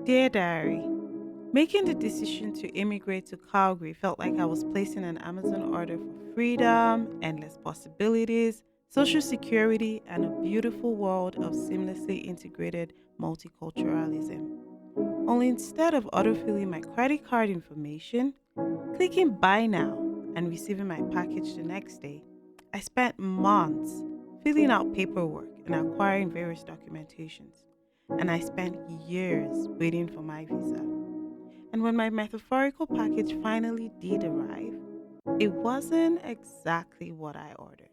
Dear Diary, making the decision to immigrate to Calgary felt like I was placing an Amazon order for freedom, endless possibilities, social security, and a beautiful world of seamlessly integrated multiculturalism. Only instead of autofilling my credit card information, clicking buy now, and receiving my package the next day, I spent months filling out paperwork and acquiring various documentations. And I spent years waiting for my visa. And when my metaphorical package finally did arrive, it wasn't exactly what I ordered.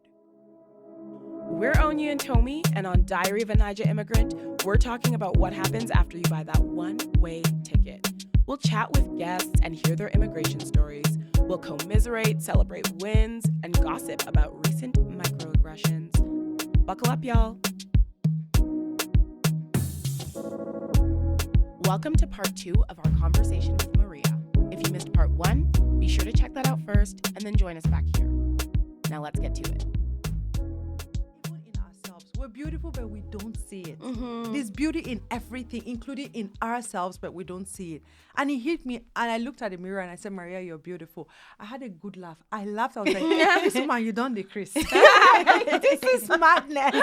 We're Onya and Tomi, and on Diary of a Niger Immigrant, we're talking about what happens after you buy that one-way ticket. We'll chat with guests and hear their immigration stories. We'll commiserate, celebrate wins, and gossip about recent microaggressions. Buckle up, y'all. Welcome to part 2 of our conversation with Maria. If you missed part 1, be sure to check that out first and then join us back here. Now let's get to it. Even in ourselves, we're beautiful, but we don't see it. Mm-hmm. There's beauty in everything, including in ourselves, but we don't see it. And it hit me, and I looked at the mirror and I said, Maria, you're beautiful. I had a good laugh. I laughed. I was like, this woman, you done the Chris. This is madness.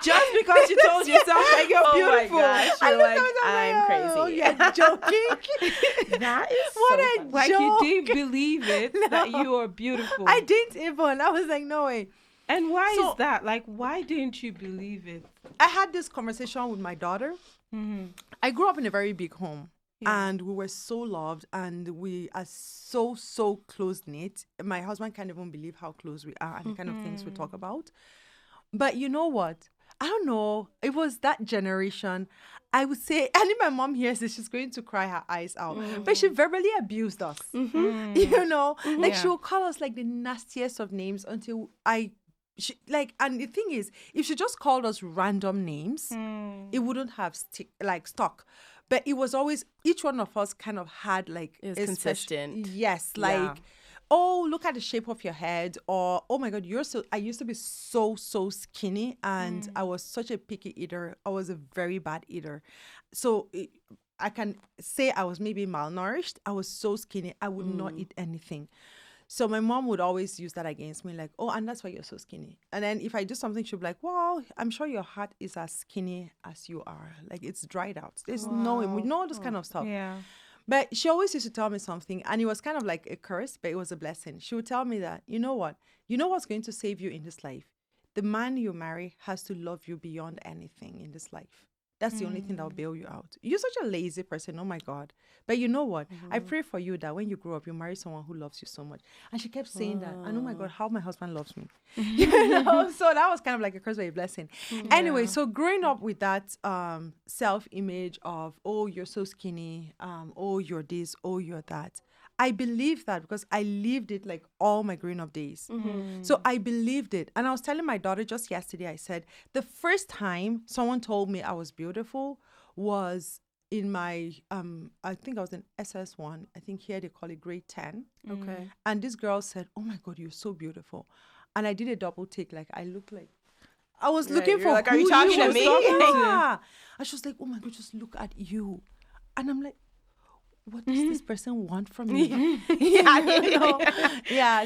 Just because you told yourself that you're beautiful. Oh my gosh, you're like, I'm crazy. Oh, you're joking. That is What so a funny. Like joke. you didn't believe it that you are beautiful. I didn't even. I was like, no way. And why So- is that? Like, why didn't you believe it? I had this conversation with my daughter. Mm-hmm. I grew up in a very big home. Yeah. And we were so loved and we are so close knit. My husband can't even believe how close we are and the kind of things we talk about. But you know what? I don't know. It was that generation. I would say, and if my mom hears this, she's going to cry her eyes out. But she verbally abused us. You know, like she Yeah. would call us like the nastiest of names until and the thing is, if she just called us random names, it wouldn't have stuck. But it was always, each one of us kind of had like It was a consistent. Yes, Yeah. like, oh, look at the shape of your head, or oh my God, I used to be so skinny, and I was such a picky eater. I was a very bad eater. So I can say I was maybe malnourished. I was so skinny, I would not eat anything. So my mom would always use that against me, like, oh, and that's why you're so skinny. And then if I do something, she'd be like, well, I'm sure your heart is as skinny as you are. Like, it's dried out. There's no way. We know all this kind of stuff. Yeah. But she always used to tell me something, and it was kind of like a curse, but it was a blessing. She would tell me that, you know what? You know what's going to save you in this life? The man you marry has to love you beyond anything in this life. That's the only thing that will bail you out. You're such a lazy person. Oh my God. But you know what? I pray for you that when you grow up, you marry someone who loves you so much. And she kept saying that. And oh my God, how my husband loves me. You know? So that was kind of like a curse, but a blessing. Anyway, so growing up with that self-image of, oh, you're so skinny. Oh, you're this. Oh, you're that. I believed that because I lived it like all my growing up days. So I believed it. And I was telling my daughter just yesterday, I said, the first time someone told me I was beautiful was in my, I think I was in SS1. I think here they call it grade 10. Okay. And this girl said, oh my God, you're so beautiful. And I did a double take. Like I looked like, I was looking you're for like, are who you talking she to was me? talking to. Yeah. And she was like, oh my God, just look at you. And I'm like, what does this person want from me? Yeah, you know? Yeah,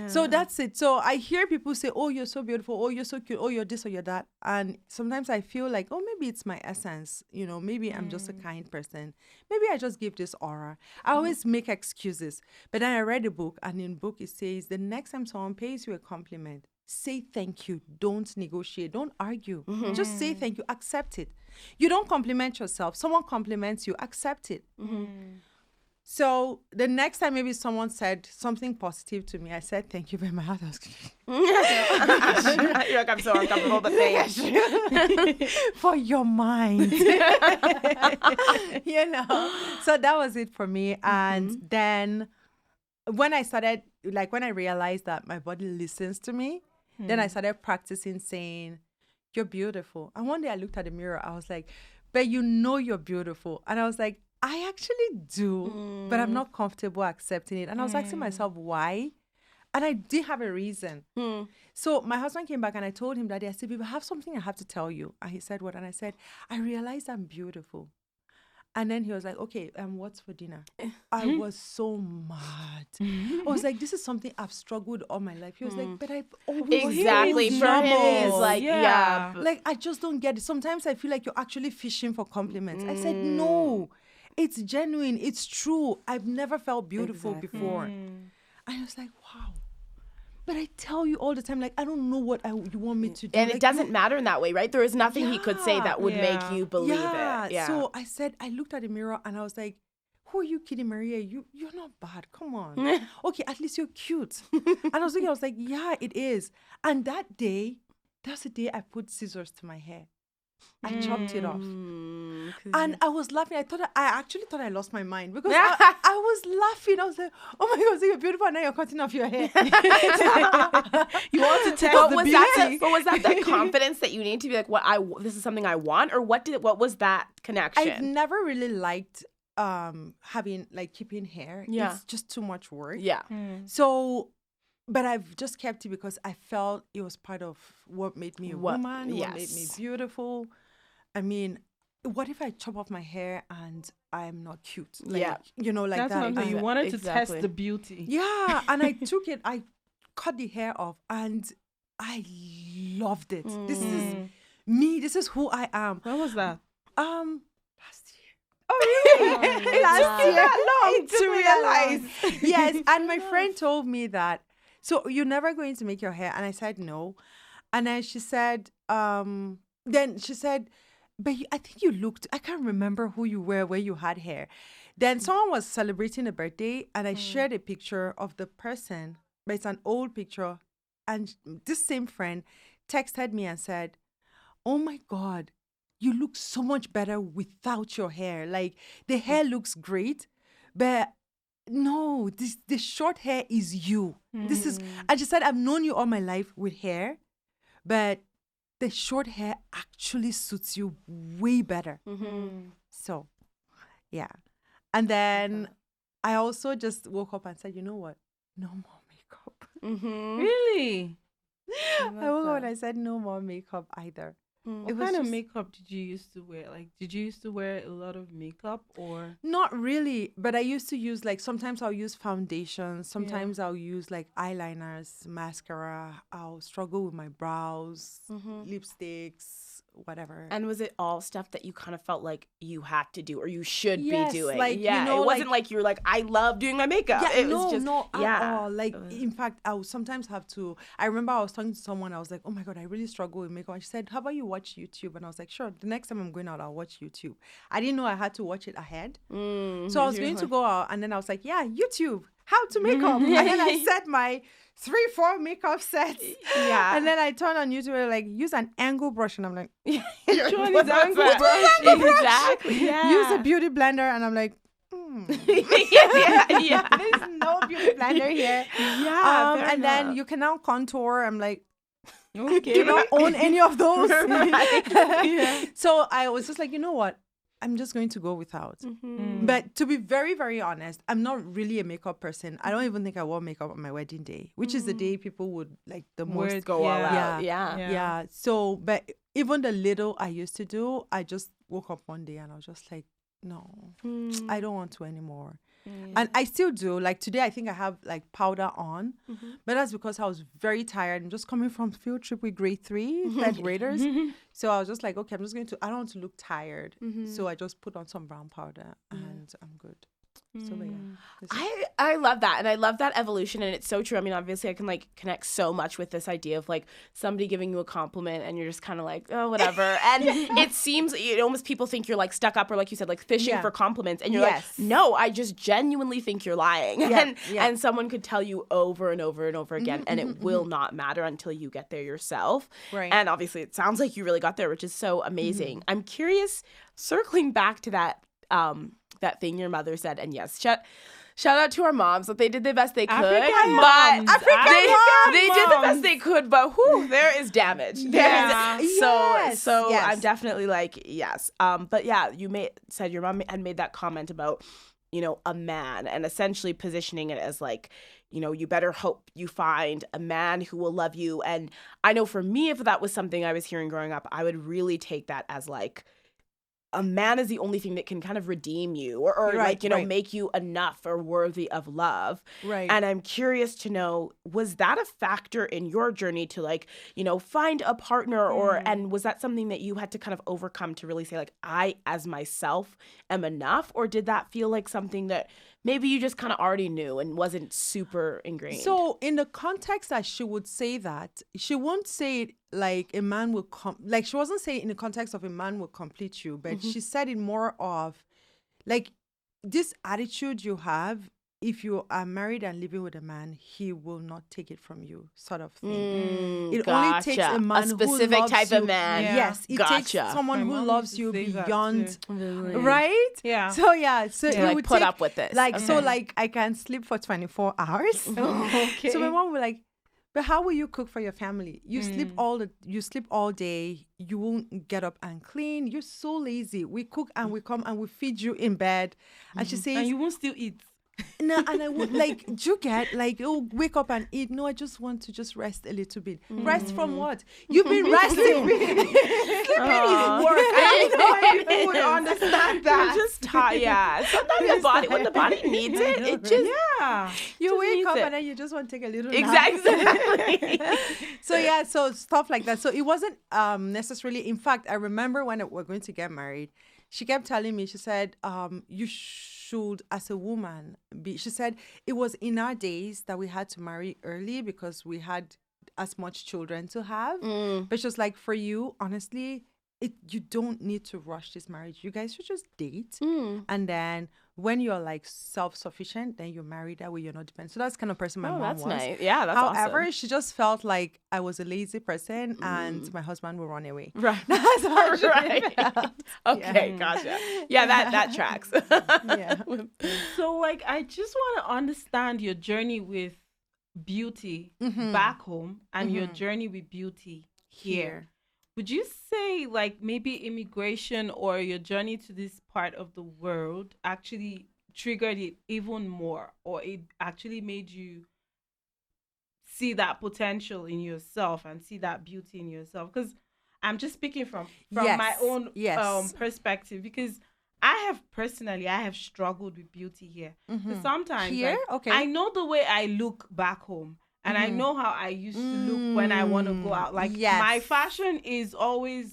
so that's it. So I hear people say, oh, you're so beautiful. Oh, you're so cute. Oh, you're this or you're that. And sometimes I feel like, oh, maybe it's my essence. You know, maybe I'm just a kind person. Maybe I just give this aura. I always make excuses. But then I read a book, and in book it says, the next time someone pays you a compliment, say thank you. Don't negotiate. Don't argue. Just say thank you. Accept it. You don't compliment yourself. Someone compliments you. Accept it. So the next time maybe someone said something positive to me, I said thank you, but my heart was You're like, I'm so uncomfortable, but thanks. for your mind. You know. So that was it for me. And then when I realized that my body listens to me, then I started practicing saying, you're beautiful. And one day I looked at the mirror, I was like, but you know you're beautiful. And I was like, I actually do, but I'm not comfortable accepting it. And I was asking myself, why? And I did have a reason. So my husband came back and I told him that I said, babe, I have something I have to tell you. And he said, what? And I said, I realized I'm beautiful. And then he was like, okay, what's for dinner? I was so mad. I was like, this is something I've struggled all my life. He was like, but I've always Exactly. He's For him, it's normal. like, Yeah. like, I just don't get it. Sometimes I feel like you're actually fishing for compliments. I said, no, it's genuine. It's true. I've never felt beautiful before. And I was like, wow. But I tell you all the time, like, I don't know what you want me to do. And like, it doesn't matter in that way, right? There is nothing he could say that would make Yeah. you believe yeah. it. Yeah. So I said, I looked at the mirror and I was like, who are you kidding, Maria? You're not bad. Come on. Okay, at least you're cute. And I was like, yeah, it is. And that's the day I put scissors to my hair. I chopped it off. And I was laughing. I actually thought I lost my mind because I was laughing. I was like, oh my God, so you're beautiful. And now you're cutting off your hair. You want to test But the was beauty. that the confidence that you need to be like, this is something I want, or what was that connection? I've never really liked having like keeping hair. Yeah. It's just too much work. Yeah. So, but I've just kept it because I felt it was part of what made me a woman, what made me yes. beautiful. I mean, what if I chop off my hair and I'm not cute? Like, Yeah. you know, like That's that. what I'm saying. You And- wanted to Exactly. test the beauty. yeah, and I took it. I cut the hair off, and I loved it. This is me. This is who I am. When was that? Last year. Oh, really? Last year. It took me that long. Yes, and my friend told me that. So you're never going to make your hair, and I said no. And then she said, but I think you looked. I can't remember who you were, where you had hair. Then someone was celebrating a birthday, and I shared a picture of the person, but it's an old picture. And this same friend texted me and said, "Oh my God, you look so much better without your hair. Like the hair looks great, but no, the short hair is you. This is." And she said, "I've known you all my life with hair, but the short hair actually suits you way better." So, yeah. And then I also just woke up and said, you know what? No more makeup. Really? I woke up and I said, no more makeup either. What kind of makeup did you used to wear? Like, did you used to wear a lot of makeup or? Not really, but I used to use like, sometimes I'll use foundation. Sometimes I'll use like eyeliners, mascara. I'll struggle with my brows, lipsticks, whatever. And was it all stuff that you kind of felt like you had to do or you should Yes, be doing? like, you yeah, know, it wasn't like- like you were like, I love doing my makeup. Yeah, It was just, no, at yeah. all. Like, in fact, I would sometimes have to. I remember I was talking to someone. I was like, "Oh my God, I really struggle with makeup." And she said, "How about you watch YouTube?" And I was like, "Sure." The next time I'm going out, I'll watch YouTube. I didn't know I had to watch it ahead, so I was going to go out, and then I was like, "Yeah, YouTube, how to make up." And then I set my 3-4 makeup sets. Yeah. And then I turned on YouTube and like use an angle brush, and I'm like, Which one is angle Right. brush? Exactly. Yeah. use a beauty blender, and I'm like, yeah. there's no beauty blender here. Yeah, fair and then enough. you can now contour. I'm like, Okay. do not own any of those. Yeah. So I was just like, you know what? I'm just going to go without. But to be very, very honest, I'm not really a makeup person. I don't even think I wore makeup on my wedding day, which is the day people would like the Where most Go all Yeah. out. Yeah. Yeah. So, but even the little I used to do, I just woke up one day and I was just like, no, I don't want to anymore. And I still do. Like today, I think I have like powder on, but that's because I was very tired. I'm just coming from field trip with grade 3, third graders. So I was just like, okay, I don't want to look tired. So I just put on some brown powder and I'm good. So but yeah. I love that. And I love that evolution. And it's so true. I mean, obviously I can like connect so much with this idea of like somebody giving you a compliment and you're just kind of like, oh, whatever. And it seems almost people think you're like stuck up or like you said, like fishing Yeah. for compliments. And you're Yes. like, no, I just genuinely think you're lying. Yeah, And someone could tell you over and over and over again. And it will not matter until you get there yourself. Right. And obviously it sounds like you really got there, which is so amazing. I'm curious, circling back to that, that thing your mother said, and yes, shout out to our moms. Like they did the best they could, African but moms. they did the moms. best they could. But whew, there is damage. Yeah. So Yes. I'm definitely like yes. But yeah, said your mom had made that comment about a man and essentially positioning it as like you better hope you find a man who will love you. And I know for me, if that was something I was hearing growing up, I would really take that as like a man is the only thing that can kind of redeem you or Right, right. make you enough or worthy of love. Right. And I'm curious to know, was that a factor in your journey to find a partner and was that something that you had to kind of overcome to really say like, I as myself am enough? Or did that feel like something that maybe you just kind of already knew and wasn't super ingrained? So in the context that she would say that, she won't say it like a man will like she wasn't saying it in the context of a man will complete you, but she said it more of like this attitude you have. If you are married and living with a man, he will not take it from you, sort of thing. It only takes a man specific who loves type you. of man. Yeah. Yes, it takes Gotcha. someone My who mom loves used to you say that beyond, too. right? Yeah. So yeah, so To, it like, would put take, up with this. Like so, Okay. like I can sleep for 24 hours. Okay. So my mom would like, but how will you cook for your family? You sleep all day. You won't get up and clean. You're so lazy. We cook and we come and we feed you in bed. And she says, And you won't still eat. no, and I would like, do you get like, oh, wake up and eat? No, I just want to just rest a little bit. Rest from what? You've been resting. Sleeping is work. I don't know why people would understand that. You're just tired. Yeah. Sometimes your body, when the body needs it just Yeah. You just wake needs up it. and then you just want to take a little nap. exactly. So yeah, so stuff like that. So it wasn't necessarily. In fact, I remember when we're going to get married, she kept telling me. She said, "You should, as a woman, be." She said it was in our days that we had to marry early because we had as much children to have. But she was like, for you, honestly, you don't need to rush this marriage. You guys should just date, and then when you're like self-sufficient, then you're married. That way, you're not dependent. So that's the kind of person my mom That's was. nice. Yeah, that's However, awesome. she just felt like I was a lazy person and my husband will run away. Right. That's how she Right. felt. Okay, gotcha. Yeah, that tracks. Yeah. So, like, I just want to understand your journey with beauty back home and your journey with beauty here. Would you say, like, maybe immigration or your journey to this part of the world actually triggered it even more, or it actually made you see that potential in yourself and see that beauty in yourself? Because I'm just speaking from Yes, my own yes. perspective, because I have struggled with beauty here. So sometimes Here? like, Okay. I know the way I look back home, and I know how I used to look when I want to go out. Like yes. my fashion is always,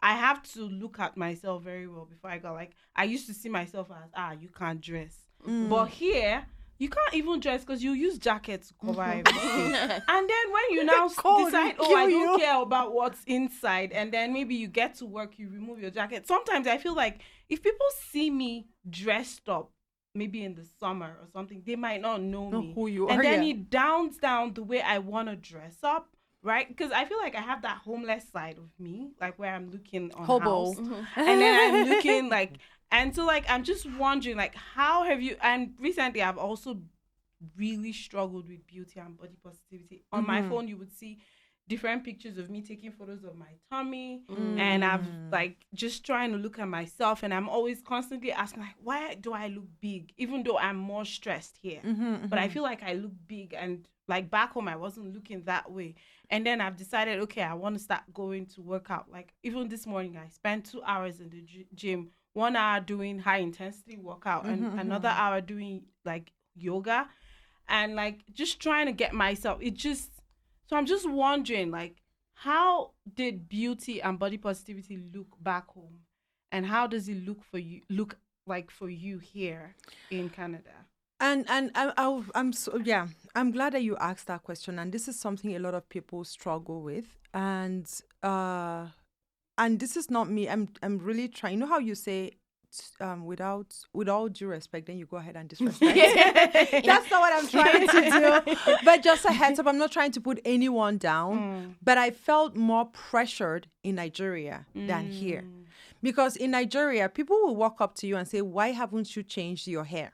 I have to look at myself very well before I go. Like I used to see myself as, you can't dress. But here, you can't even dress because you use jackets to cover everything. And then when you now Cold decide, will oh, I kill don't you. care about what's inside, and then maybe you get to work, you remove your jacket. Sometimes I feel like if people see me dressed up, maybe in the summer or something, they might not know me. who you And are, then yeah. it downs down the way I want to dress up, right? Because I feel like I have that homeless side of me, like where I'm looking on Hobo. house. And then I'm looking like, and so like, I'm just wondering, like, how have you, and recently I've also really struggled with beauty and body positivity. On my phone, you would see different pictures of me taking photos of my tummy, and I've like just trying to look at myself, and I'm always constantly asking like, why do I look big, even though I'm more stressed here? But I feel like I look big, and like back home I wasn't looking that way. And then I've decided, okay, I want to start going to work out. Like even this morning I spent 2 hours in the gym, 1 hour doing high intensity workout, and another hour doing like yoga, and like just trying to get myself, so I'm just wondering, like, how did beauty and body positivity look back home, and how does it look like for you here in Canada? And I'm glad that you asked that question, and this is something a lot of people struggle with, and this is not me. I'm really trying. You know how you say, with all due respect, then you go ahead and disrespect. That's not what I'm trying to do. But just a heads up, I'm not trying to put anyone down. But I felt more pressured in Nigeria than here, because in Nigeria, people will walk up to you and say, "Why haven't you changed your hair?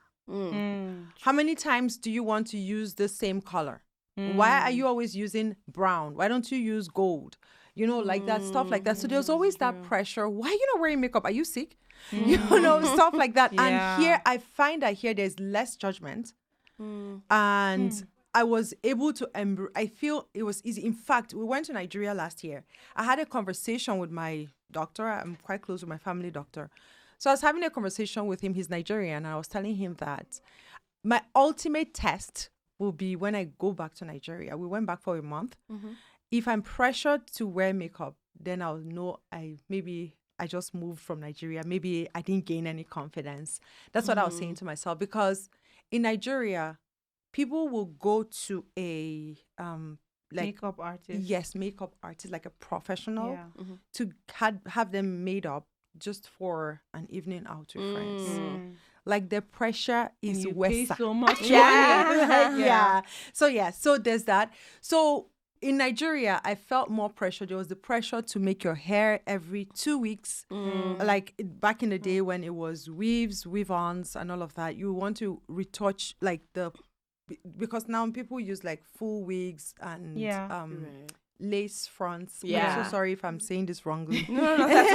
How many times do you want to use the same color? Why are you always using brown? Why don't you use gold?" You know, like that, stuff like that. So there's always that pressure. Why are you not wearing makeup? Are you sick? You know, stuff like that. Yeah. And here, I find that here there's less judgment. And I was able to I feel it was easy. In fact, we went to Nigeria last year. I had a conversation with my doctor. I'm quite close with my family doctor. So I was having a conversation with him. He's Nigerian. And I was telling him that my ultimate test will be when I go back to Nigeria. We went back for a month. If I'm pressured to wear makeup, then I'll know maybe I just moved from Nigeria. Maybe I didn't gain any confidence. That's what I was saying to myself, because in Nigeria, people will go to a Makeup artist. yes, makeup artist, like a professional, Yeah. to have them made up just for an evening out with friends. Like the pressure is You West pay Side. so much. Yeah. So there's that. So in Nigeria, I felt more pressure. There was the pressure to make your hair every 2 weeks. Like back in the day when it was weaves, weave-ons, and all of that. You want to retouch like because now people use like full wigs and lace fronts. Yeah. I'm so sorry if I'm saying this wrongly. No, that's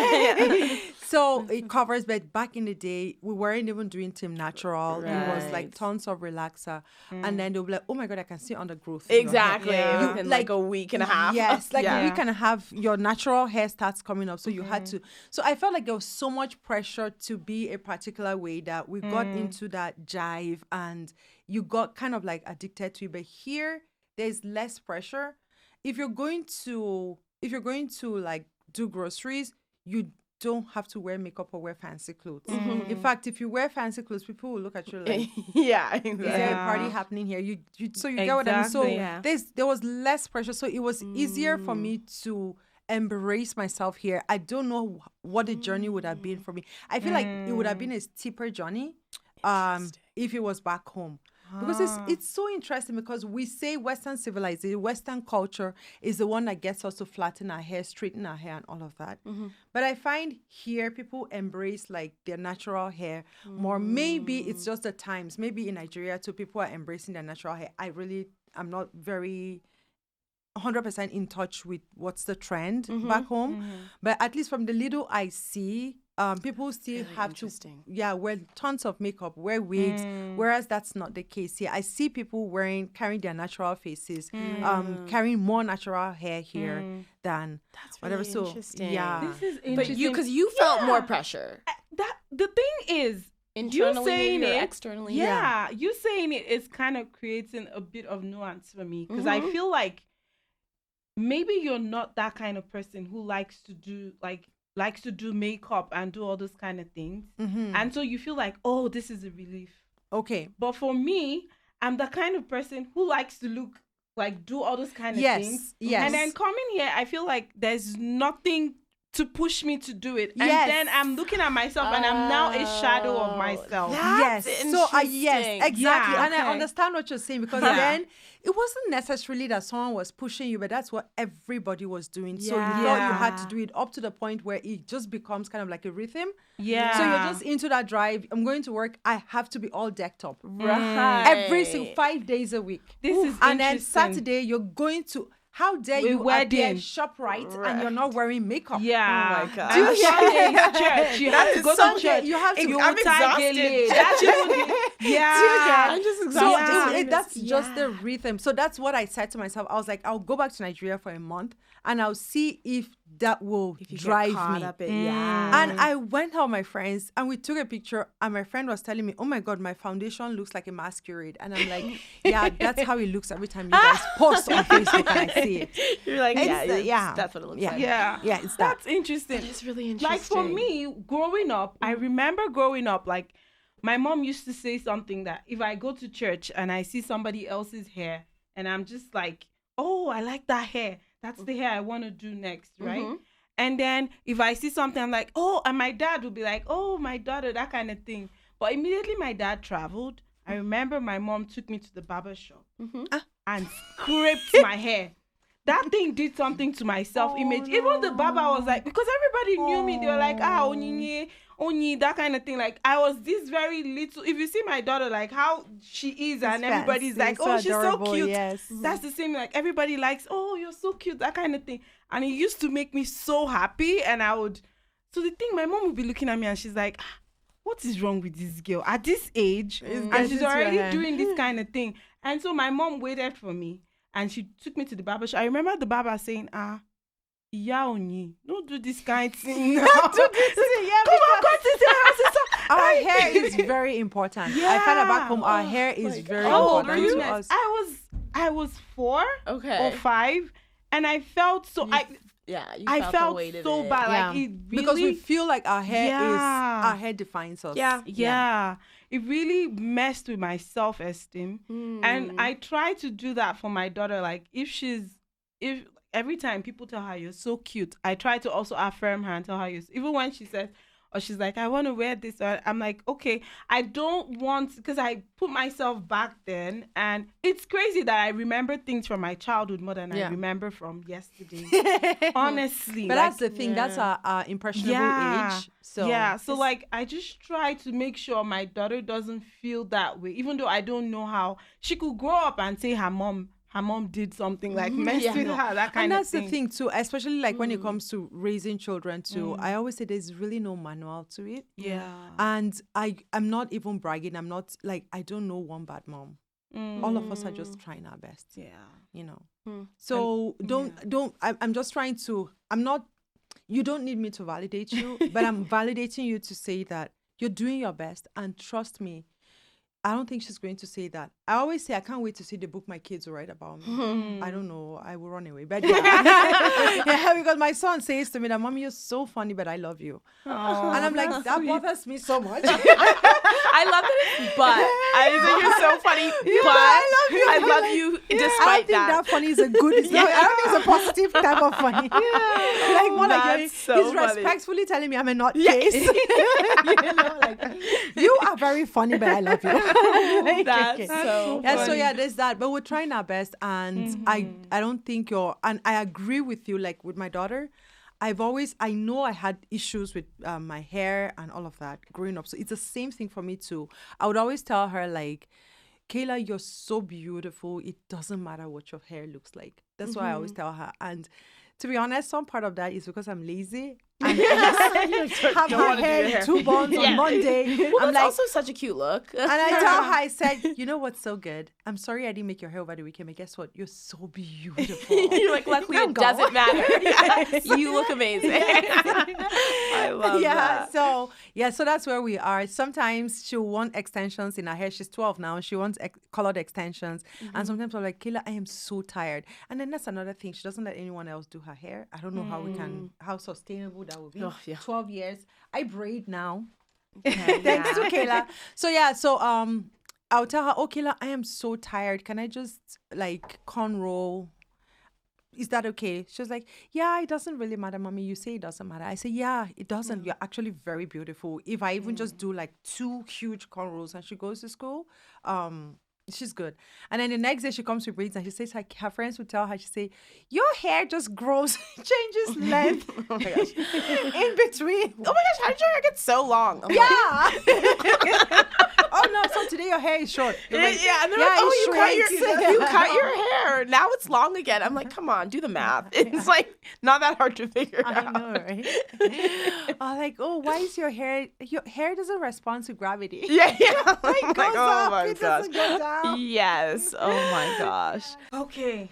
okay. So it covers, but back in the day, we weren't even doing Team Natural. It was like Right. tons of relaxer. And then they'll be like, oh my God, I can see undergrowth. in your hair." Exactly. Yeah. Within like a week and a half. Yes, like Yeah. a week and a half, your natural hair starts coming up. So you had to. So I felt like there was so much pressure to be a particular way that we got into that jive, and you got kind of like addicted to it. But here, there's less pressure. If you're going to like do groceries, you don't have to wear makeup or wear fancy clothes. In fact, if you wear fancy clothes, people will look at you like, Yeah. is there a Yeah. party happening here? So you get what I mean? So Exactly. Yeah. there was less pressure. So it was easier for me to embrace myself here. I don't know what the journey would have been for me. I feel like it would have been a steeper journey if it was back home. Because it's so interesting, because we say Western civilization, Western culture is the one that gets us to flatten our hair, straighten our hair, and all of that. But I find here people embrace like their natural hair more. Maybe it's just the times. Maybe in Nigeria too, people are embracing their natural hair. I'm not very 100% in touch with what's the trend back home. But at least from the little I see, people still have to wear tons of makeup, wear wigs, whereas that's not the case here. I see people carrying their natural faces, carrying more natural hair here than That's whatever. really So interesting. yeah, This is But interesting. because you felt more pressure that the thing is, internally saying or it, externally. yeah, you saying it is kind of creating a bit of nuance for me, because I feel like maybe you're not that kind of person who likes to do makeup and do all those kind of things, and so you feel like, oh, this is a relief. okay. But for me, I'm the kind of person who likes to do all those kind of things. Yes. And then coming here, I feel like there's nothing to push me to do it. And Yes. then I'm looking at myself and I'm now a shadow of myself. Yes. That's So yes, interesting. exactly. Yeah, And okay. I understand what you're saying, because Yeah. then it wasn't necessarily that someone was pushing you, but that's what everybody was doing. So you thought you had to do it up to the point where it just becomes kind of like a rhythm. Yeah. So you're just into that drive. I'm going to work. I have to be all decked up. Right. Every single 5 days a week. This is And then interesting. Saturday, you're going to, how dare With you wedding. appear ShopRite and you're not wearing makeup? Yeah. Oh my God. And Sunday church. You have to go to Sunday, church. you have to- You I'm will tie exhausted. gele. That's yeah. I'm just So exhausted. that's just the rhythm. So that's what I said to myself. I was like, I'll go back to Nigeria for a month and I'll see if that will If you get drive caught me. up in, yeah. And I went out with my friends and we took a picture, and my friend was telling me, oh my God, my foundation looks like a masquerade. And I'm like, yeah, that's how it looks every time you guys post on Facebook and I see it. You're like, It's yeah, that's what it looks like. Yeah. Yeah, it's that. That's interesting. It's really interesting. Like for me, growing up, I remember growing up, like my mom used to say something that if I go to church and I see somebody else's hair and I'm just like, oh, I like that hair. That's the hair I want to do next, right? And then if I see something, I'm like, oh, and my dad would be like, oh, my daughter, that kind of thing. But immediately my dad traveled. I remember my mom took me to the barber shop and scraped my hair. That thing did something to my self-image. Even the barber was like, because everybody knew me, they were like, Onyi, that kind of thing. Like, I was this very little. If you see my daughter, like how she is, and everybody's like, oh, she's so cute. Yes. That's the same. Like, everybody likes, oh, you're so cute, that kind of thing. And it used to make me so happy. And I would, so the thing, my mom would be looking at me and she's like, what is wrong with this girl at this age? And getting she's to her already hair. doing this kind of thing. And so my mom waited for me and she took me to the barber shop. I remember the barber saying, Iya Onyi, don't do this kind of thing now. Don't do this thing, yeah, Come on, because cut this hair, sister. our hair is very important. I find that back home, our Oh hair is very How old important were you? to us. I was 4 Okay. or 5, and I felt so. You I felt the felt weight of so it. bad. Yeah. Like it really, Because we feel like our hair Yeah. our hair defines us. yeah, it really messed with my self-esteem. And I try to do that for my daughter. Like if every time people tell her you're so cute, I try to also affirm her and tell her even when she says, or she's like, I want to wear this, or I'm like, okay, I don't want, because I put myself back then, and it's crazy that I remember things from my childhood more than I remember from yesterday. Honestly. But like, that's the thing. That's our impressionable age. So yeah, so like I just try to make sure my daughter doesn't feel that way, even though I don't know how she could grow up and say her mom did something like messed with her, that kind and of that's thing. the thing too, especially like when it comes to raising children too. I always say there's really no manual to it. Yeah. And I'm not even bragging. I'm not like, I don't know one bad mom. All of us are just trying our best. Yeah. You know. So I'm just trying to, I'm not, you don't need me to validate you, but I'm validating you to say that you're doing your best, and trust me, I don't think she's going to say that. I always say I can't wait to see the book my kids will write about me. I don't know. I will run away. But yeah, because my son says to me that, Mommy, you're so funny, but I love you. And I'm like, that bothers me so much. I love that it's but. I think you're so funny, but I love you I despite don't think that. that funny is a good. I don't think it's a positive type of funny. Like more like That's so he's funny. respectfully telling me I'm a nutcase. You know, like, you are very funny, but I love you. Like, That's okay. so Yeah, so funny. yeah, there's that. But we're trying our best, and I don't think and I agree with you. Like with my daughter, I know I had issues with my hair and all of that growing up. So it's the same thing for me too. I would always tell her like, Kayla, you're so beautiful. It doesn't matter what your hair looks like. That's what I always tell her. And to be honest, some part of that is because I'm lazy. And I just have my hair in 2 buns on Monday. Well, I'm that's like, also such a cute look. and I tell her, I said, you know what's so good? I'm sorry I didn't make your hair over the weekend, but guess what? You're so beautiful. You're like, luckily Now it go. doesn't matter. You look amazing. I love that. So that's where we are. Sometimes she'll want extensions in her hair. She's 12 now. She wants colored extensions. And sometimes I'm like, Kayla, I am so tired. And then that's another thing. She doesn't let anyone else do her hair. I don't know how sustainable that will be. Oh, yeah. 12 years. I braid now. Okay, Thanks yeah. to Kayla. So I'll tell her, oh Kayla, I am so tired. Can I just like cornrow? Is that okay? She was like, yeah, it doesn't really matter, Mommy. You say it doesn't matter. I say, yeah, it doesn't. You're actually very beautiful. If I even just do like 2 huge cornrows and she goes to school, she's good. And then the next day she comes to braids and she says like her friends would tell her, she say, your hair just grows, changes length Oh my gosh. in between. Oh my gosh, how did your hair get so long? I'm like, Yeah. Oh no, so today your hair is short. They're like, and they're yeah, like, oh, it you shrinks. cut your hair. Now it's long again. I'm like, come on, do the math. It's like not that hard to figure I out. know, right? I'm like, oh, why is your hair doesn't respond to gravity. Yeah. It Like, goes oh up, my it gosh. doesn't go down. Yes. Oh my gosh. Okay,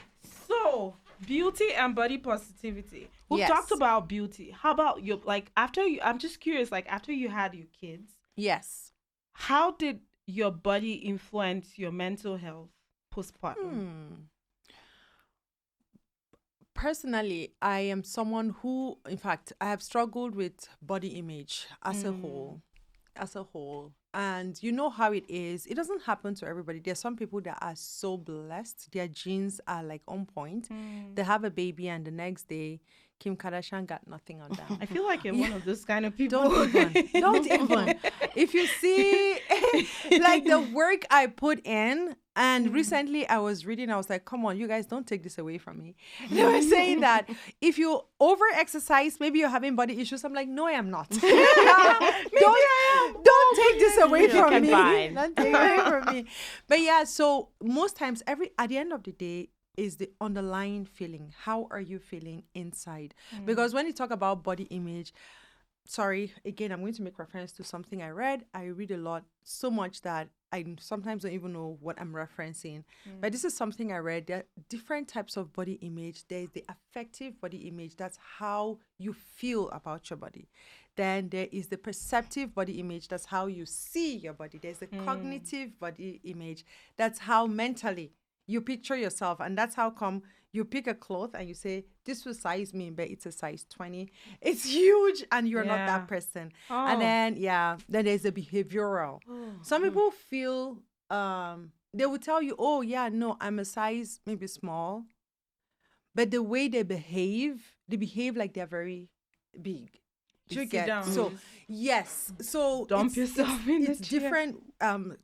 so beauty and body positivity. We've Yes. talked about beauty. How about you? Like I'm just curious. Like after you had your kids, Yes. how did your body influence your mental health postpartum? Personally, I am someone who, in fact, I have struggled with body image as a whole. And you know how it is. It doesn't happen to everybody. There are some people that are so blessed. Their genes are like on point. They have a baby and the next day, Kim Kardashian got nothing on them. I feel like you're one of those kind of people. Don't even. If you see like the work I put in, and recently I was reading, I was like, come on, you guys, don't take this away from me. They were saying that if you over exercise, maybe you're having body issues. I'm like, no, I am not. Don't take this away from okay, me. fine. Don't take it away from me. But yeah, so most times at the end of the day, is the underlying feeling. How are you feeling inside? Because when you talk about body image, sorry, again, I'm going to make reference to something I read. I read a lot, so much that I sometimes don't even know what I'm referencing. But this is something I read. There are different types of body image. There's the affective body image. That's how you feel about your body. Then there is the perceptive body image. That's how you see your body. There's the cognitive body image. That's how mentally you picture yourself. And that's how come you pick a cloth and you say, this will size me, but it's a size 20. It's huge and you're not Yeah. that person. Oh. And then, then there's the behavioral. Some people feel, they will tell you, oh, yeah, no, I'm a size maybe small. But the way they behave like they're very big. Do you sit get? down. So, yes. So, Dump yourself in the it's chair. different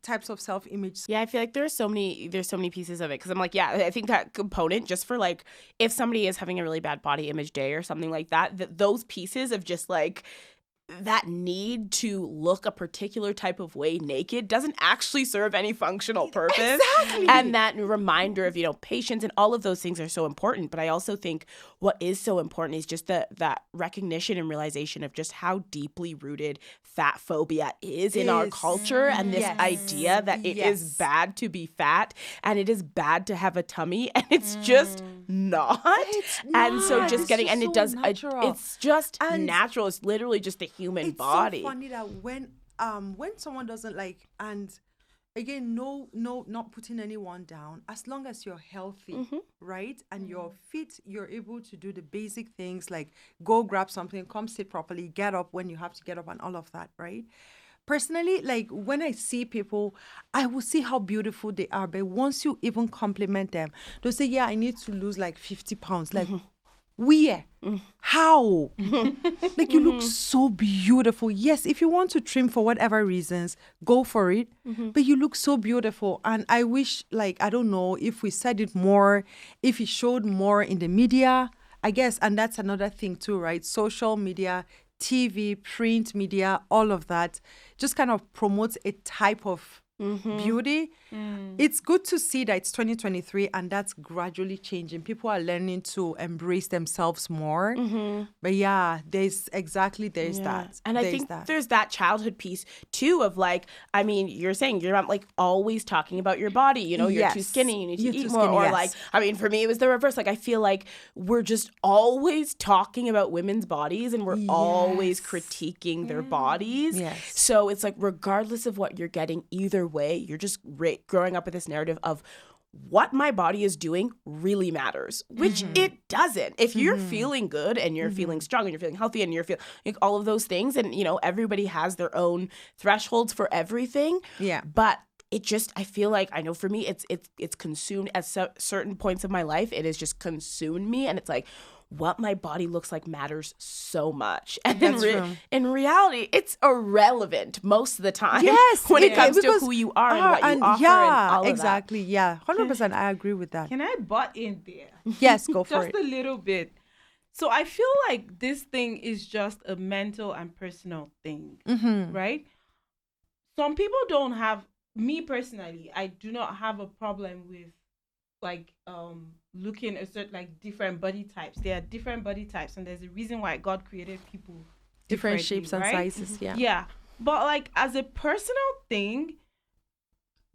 types of self-image. Yeah, I feel like there's so many pieces of it because I'm like, yeah, I think that component just for like if somebody is having a really bad body image day or something like that, those pieces of just like that need to look a particular type of way naked doesn't actually serve any functional purpose. Exactly. And that reminder of, patience and all of those things are so important. But I also think what is so important is just that recognition and realization of just how deeply rooted fat phobia is in our Is. culture and this Yes. idea that it is Yes. bad to be fat and it is bad to have a tummy and it's just not. It's And so not. just It's getting, just and so it does, natural. it's just And natural. It's literally just the human it's body. so funny that when someone doesn't like, and again, no, not putting anyone down, as long as you're healthy, right, and you're fit, you're able to do the basic things like go grab something, come sit properly, get up when you have to get up, and all of that, right? Personally, like when I see people, I will see how beautiful they are, but once you even compliment them, they'll say, yeah, I need to lose like 50 pounds. Like, where? How? Like, you look so beautiful. Yes, if you want to trim for whatever reasons, go for it. But you look so beautiful. And I wish, like, I don't know, if we said it more, if it showed more in the media, I guess. And that's another thing too, right? Social media, TV, print media, all of that just kind of promotes a type of beauty. It's good to see that it's 2023 and that's gradually changing. People are learning to embrace themselves more. But yeah, there's that. And I think there's that childhood piece too of like, I mean, you're saying you're not like always talking about your body, you're too Yes. skinny, you need to You're eat too more. skinny, Or yes. like, I mean, for me, it was the reverse. Like, I feel like we're just always talking about women's bodies and we're always Yes. critiquing their bodies. Yes. So it's like, regardless of what you're getting, either way, you're just growing up with this narrative of what my body is doing really matters, which it doesn't. If you're feeling good and you're feeling strong and you're feeling healthy and you're feeling like all of those things, and everybody has their own thresholds for everything. Yeah. But it just, I feel like, I know for me, it's consumed at certain points of my life. It has just consumed me, and it's like, what my body looks like matters so much. And That's true. in reality, it's irrelevant most of the time. Yes, when it it comes is, to because- who you are and what you offer yeah, and all of exactly. Yeah, 100%. I agree with that. Can I butt in there? Yes, go for Just it. a little bit. So I feel like this thing is just a mental and personal thing, right? Some people don't have, me personally, I do not have a problem with like looking at certain like different body types. There are different body types, and there's a reason why God created people Different differently, shapes and right? sizes. Yeah. Yeah. But like as a personal thing,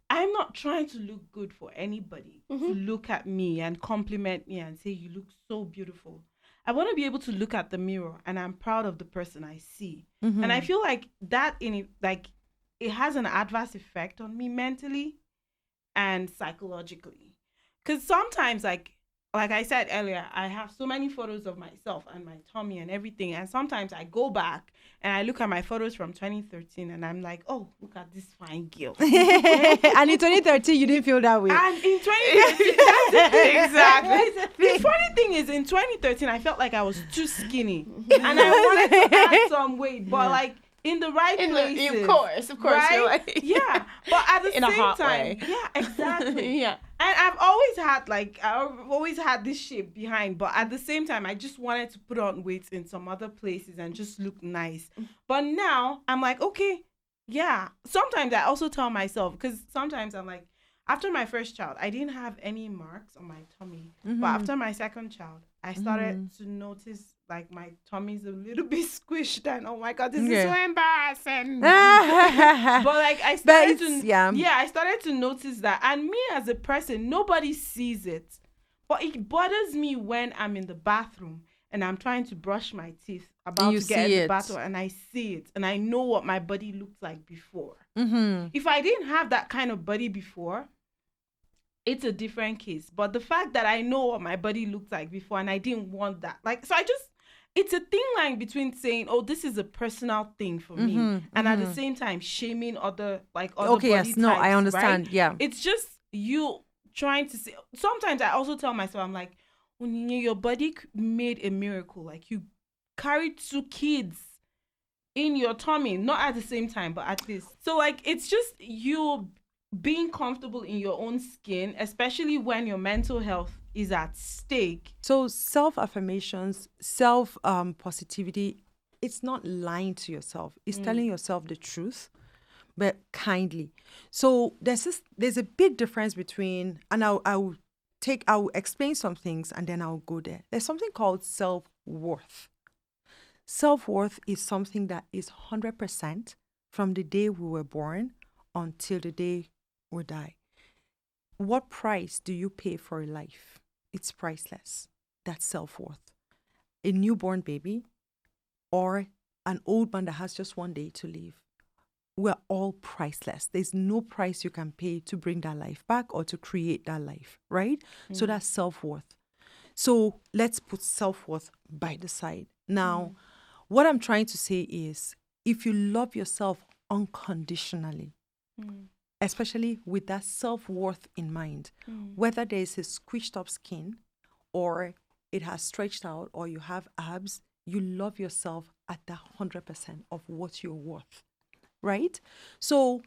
I'm not trying to look good for anybody to look at me and compliment me and say you look so beautiful. I want to be able to look at the mirror and I'm proud of the person I see. And I feel like that it has an adverse effect on me mentally and psychologically. Because sometimes like I said earlier, I have so many photos of myself and my tummy and everything. And sometimes I go back and I look at my photos from 2013 and I'm like, oh, look at this fine girl. And in 2013, you didn't feel that way. And in 2013, that's the thing. Exactly. The funny thing is, in 2013, I felt like I was too skinny. And I wanted to add some weight, but like in the right places. Of course. Right? You're like, Yeah. But at the In a same hot time, way. yeah, exactly. yeah. And I've always had this shape behind, but at the same time, I just wanted to put on weight in some other places and just look nice. But now I'm like, okay, yeah. Sometimes I also tell myself, because sometimes I'm like, after my first child, I didn't have any marks on my tummy. But after my second child, I started to notice like my tummy's a little bit squished and oh my god, this is Yeah. so embarrassing. but But like I started to yeah. I started to notice that. And me as a person, nobody sees it. But it bothers me when I'm in the bathroom and I'm trying to brush my teeth, about you to get in see the it. bathroom, and I see it and I know what my body looked like before. Mm-hmm. If I didn't have that kind of body before, it's a different case. But the fact that I know what my body looked like before and I didn't want that. Like, so I just, it's a thin line between saying, oh, this is a personal thing for me. And at the same time, shaming other, like, other Okay, body yes, no, I types, understand. right? Yeah. It's just you trying to say, sometimes I also tell myself, I'm like, Onyinye, your body made a miracle. Like, you carried 2 kids in your tummy, not at the same time, but at least. So, like, it's just you being comfortable in your own skin, especially when your mental health is at stake. So self-affirmations, positivity, it's not lying to yourself. It's telling yourself the truth, but kindly. So there's a big difference between, and I'll explain some things and then I'll go there. There's something called self-worth. Self-worth is something that is 100% from the day we were born until the day we die. What price do you pay for a life? It's priceless. That's self-worth. A newborn baby or an old man that has just one day to live. We're all priceless. There's no price you can pay to bring that life back or to create that life, right? So that's self-worth. So let's put self-worth by the side. Now, what I'm trying to say is, if you love yourself unconditionally, especially with that self-worth in mind, whether there's a squished up skin or it has stretched out or you have abs, you love yourself at that 100% of what you're worth, right? So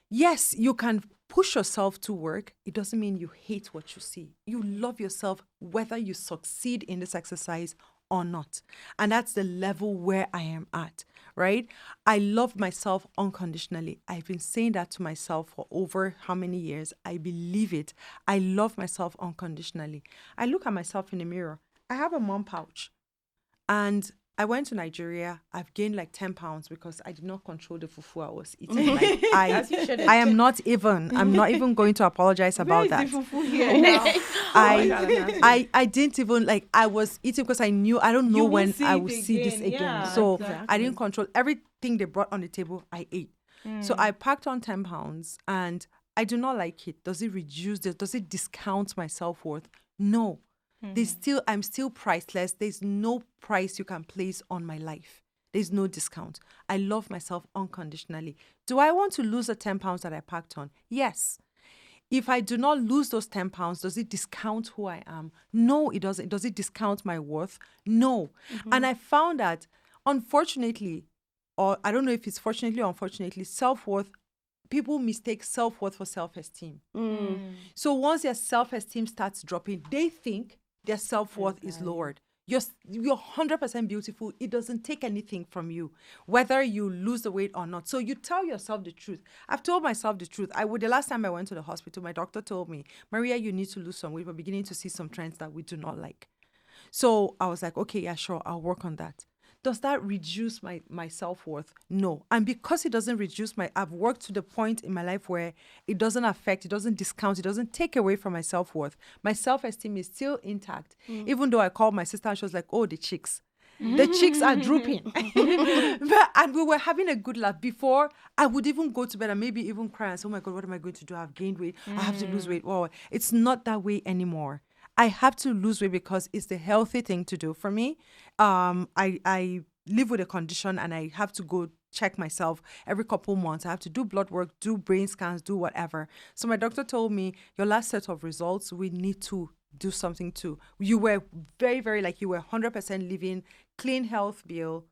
yes, you can push yourself to work. It doesn't mean you hate what you see. You love yourself whether you succeed in this exercise or not. And that's the level where I am at, right? I love myself unconditionally. I've been saying that to myself for over how many years? I believe it. I love myself unconditionally. I look at myself in the mirror. I have a mom pouch. And I went to Nigeria. I've gained like 10 pounds because I did not control the fufu I was eating. Like, As you shouldn't. I'm not even going to apologize about Where that. is the fufu here now? I didn't even like, I was eating because I knew, I don't know You won't when see I it will see this again. again. Yeah, So exactly. I didn't control everything they brought on the table. I ate. So I packed on 10 pounds and I do not like it. Does it reduce this? Does it discount my self-worth? No. I'm still priceless. There's no price you can place on my life. There's no discount. I love myself unconditionally. Do I want to lose the 10 pounds that I packed on? Yes. If I do not lose those 10 pounds, does it discount who I am? No, it doesn't. Does it discount my worth? No. And I found that, unfortunately, or I don't know if it's fortunately or unfortunately, self-worth, people mistake self-worth for self-esteem. So once their self-esteem starts dropping, they think their self-worth is lowered. You're 100% beautiful. It doesn't take anything from you, whether you lose the weight or not. So you tell yourself the truth. I've told myself the truth. The last time I went to the hospital, my doctor told me, Maria, you need to lose some weight. We're beginning to see some trends that we do not like. So I was like, okay, yeah, sure, I'll work on that. Does that reduce my self-worth? No. And because it doesn't reduce I've worked to the point in my life where it doesn't affect, it doesn't discount, it doesn't take away from my self-worth. My self-esteem is still intact. Even though I called my sister and she was like, oh, the cheeks. The cheeks are drooping. And we were having a good laugh. Before, I would even go to bed and maybe even cry and say, oh my God, what am I going to do? I've gained weight. I have to lose weight. Wow. It's not that way anymore. I have to lose weight because it's the healthy thing to do for me. I live with a condition and I have to go check myself every couple months. I have to do blood work, do brain scans, do whatever. So my doctor told me, your last set of results, we need to do something too. You were very, very you were 100% living clean health bill.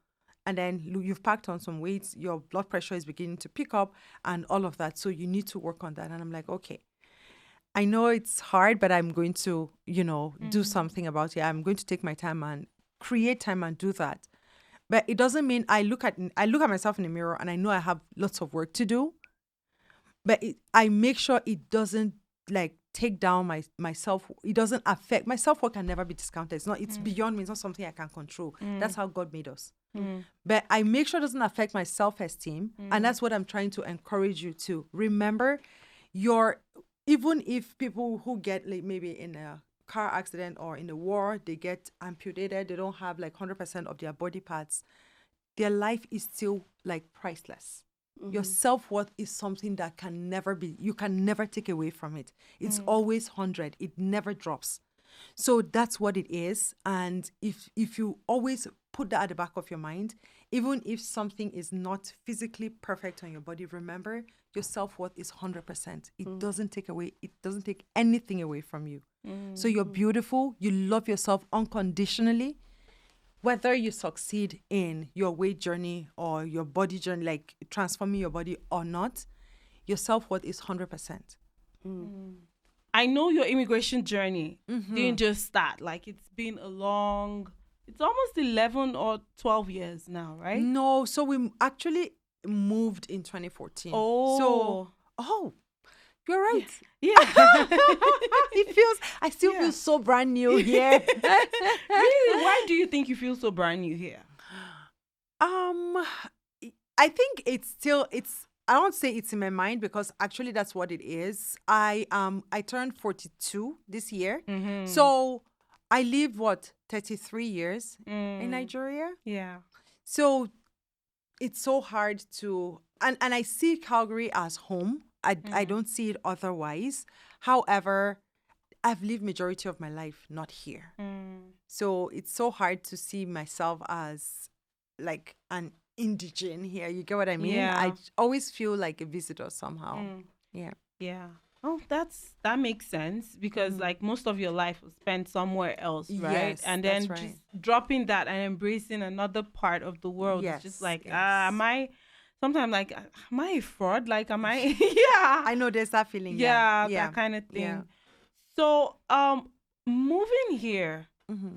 And then you've packed on some weights, your blood pressure is beginning to pick up and all of that. So you need to work on that. And I'm like, okay. I know it's hard, but I'm going to, do something about it. I'm going to take my time and create time and do that. But it doesn't mean I look at myself in the mirror and I know I have lots of work to do. But I make sure it doesn't take down my self. It doesn't affect my self-worth. Can never be discounted. It's beyond me. It's not something I can control. That's how God made us. But I make sure it doesn't affect my self-esteem. And that's what I'm trying to encourage you to remember. Even if people who get like maybe in a car accident or in a war, they get amputated, they don't have like 100% of their body parts, their life is still like priceless. Your self-worth is something that you can never take away from it. It's always 100. It never drops. So that's what it is. And if you always put that at the back of your mind, even if something is not physically perfect on your body, remember your self-worth is 100%. It doesn't take anything away from you. So you're beautiful. You love yourself unconditionally. Whether you succeed in your weight journey or your body journey, like transforming your body or not, your self-worth is 100%. I know your immigration journey didn't just start. Like, it's been it's almost 11 or 12 years now, right? No, so we actually moved in 2014. You're right. Yeah. I still feel so brand new here. Really? Why do you think you feel so brand new here? I think I don't say it's in my mind because actually that's what it is. I turned 42 this year. So I lived 33 years in Nigeria. Yeah. So it's so hard to and I see Calgary as home. I don't see it otherwise. However, I've lived majority of my life not here. So it's so hard to see myself as like an indigene here. You get what I mean? Yeah. I always feel like a visitor somehow. Yeah. Yeah. Oh, that makes sense because like most of your life was spent somewhere else, right? Yes, and then that's right. just dropping that and embracing another part of the world is just like, am I a fraud? Like, am I? Yeah. I know there's that feeling. Yeah, that kind of thing. Yeah. So, moving here,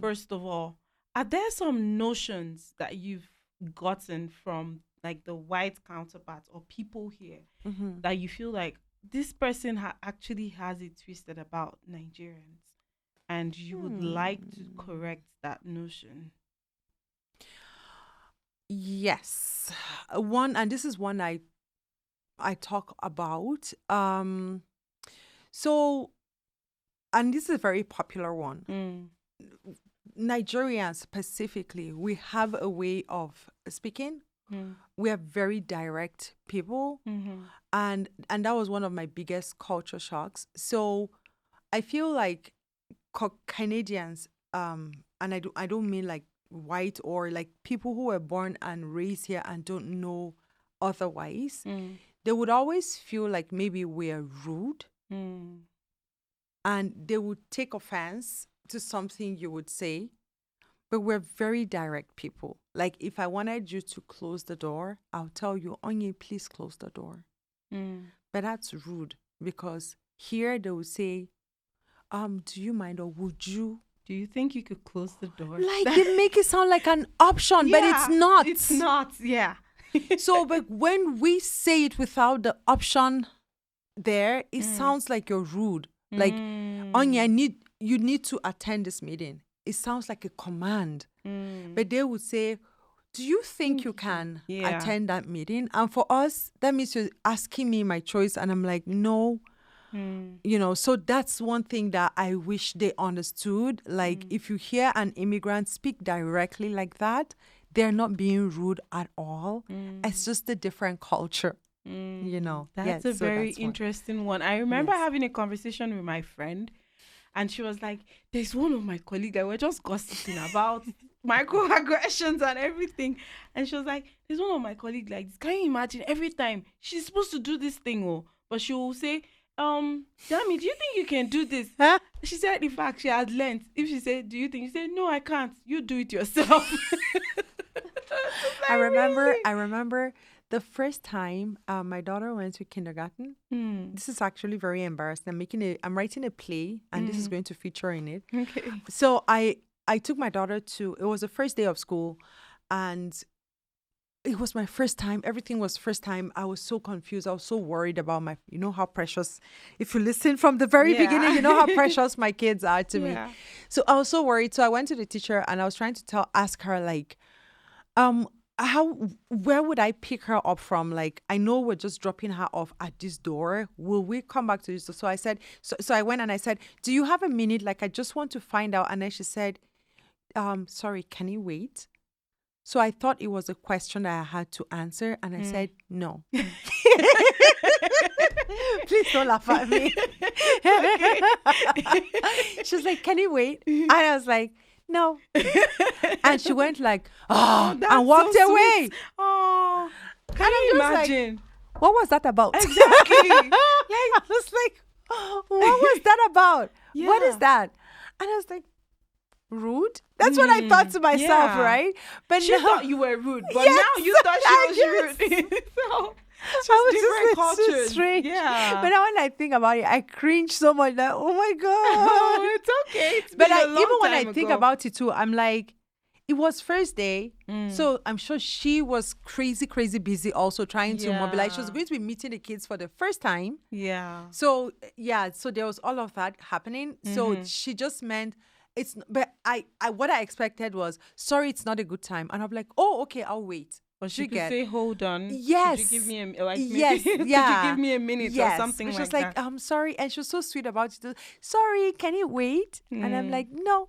first of all, are there some notions that you've gotten from like the white counterparts or people here that you feel like this person actually has it twisted about Nigerians and you would like to correct that notion? Yes. And this is one I talk about. So, and this is a very popular one. Nigerians specifically, we have a way of speaking. We are very direct people. And that was one of my biggest culture shocks. So I feel like Canadians, and I don't mean like white or like people who were born and raised here and don't know otherwise, they would always feel like maybe we're rude. And they would take offense to something you would say. But we're very direct people. Like, if I wanted you to close the door, I'll tell you, Onye, please close the door. But that's rude because here they will say, do you mind or would you? Do you think you could close the door? Like, they make it sound like an option, but it's not. It's not, yeah. So, but when we say it without the option there, it sounds like you're rude. Like, Onye, you need to attend this meeting. It sounds like a command. But they would say, do you think you can attend that meeting? And for us, that means you're asking me my choice. And I'm like, no. So that's one thing that I wish they understood. Like, if you hear an immigrant speak directly like that, they're not being rude at all. It's just a different culture. That's a very interesting one. I remember having a conversation with my friend. And she was like, there's one of my colleagues that we're just gossiping about microaggressions and everything. And she was like, there's one of my colleagues like this. Can you imagine every time she's supposed to do this thing, but she will say, Dami, do you think you can do this? Huh? She said, in fact, she had learned. If she said, do you think? She said, no, I can't. You do it yourself. I remember the first time my daughter went to kindergarten. This is actually very embarrassing. I'm writing a play, and this is going to feature in it. Okay. So I took my daughter it was the first day of school, and it was my first time. Everything was first time. I was so confused. I was so worried about my, you know how precious, if you listen from the very beginning, you know how precious my kids are to me. Yeah. So I was so worried. So I went to the teacher and I was trying to ask her like, how, where would I pick her up from? Like, I know we're just dropping her off at this door. Will we come back to this? So I said, so I went and I said, do you have a minute? Like, I just want to find out. And then she said, sorry, can you wait? So I thought it was a question that I had to answer. And I said, no. Please don't laugh at me. She was like, can you wait? And I was like, no. And she went like, oh, that's and walked so away. sweet. Oh, can And you I'm just like, imagine? What was that about? Exactly. Like, I was like, what was that about? What is Yeah. that? And I was like, rude? That's what I thought to myself, yeah. right? But She now, thought you were rude, but Yes, now you thought I she was rude. So, it's I was just just different like so cultures. strange. Yeah. But now when I think about it, I cringe so much that, oh my God. Oh, it's okay. It's But been a long even when I time think ago. about it too, I'm like, it was first day. Mm. So I'm sure she was crazy busy also trying to mobilize. She was Yeah. going to be meeting the kids for the first time. Yeah. So yeah, so there was all of that happening. So she just meant but I what I expected was, sorry, it's not a good time. And I'm like, oh, okay, I'll wait. But she You could get- say, hold on. Yes. Could you give me a, like, Yes, maybe, could yeah. you give me a minute or something But she like was like, that? I'm sorry. And she was so sweet about it. Sorry, can you wait? And I'm like, no.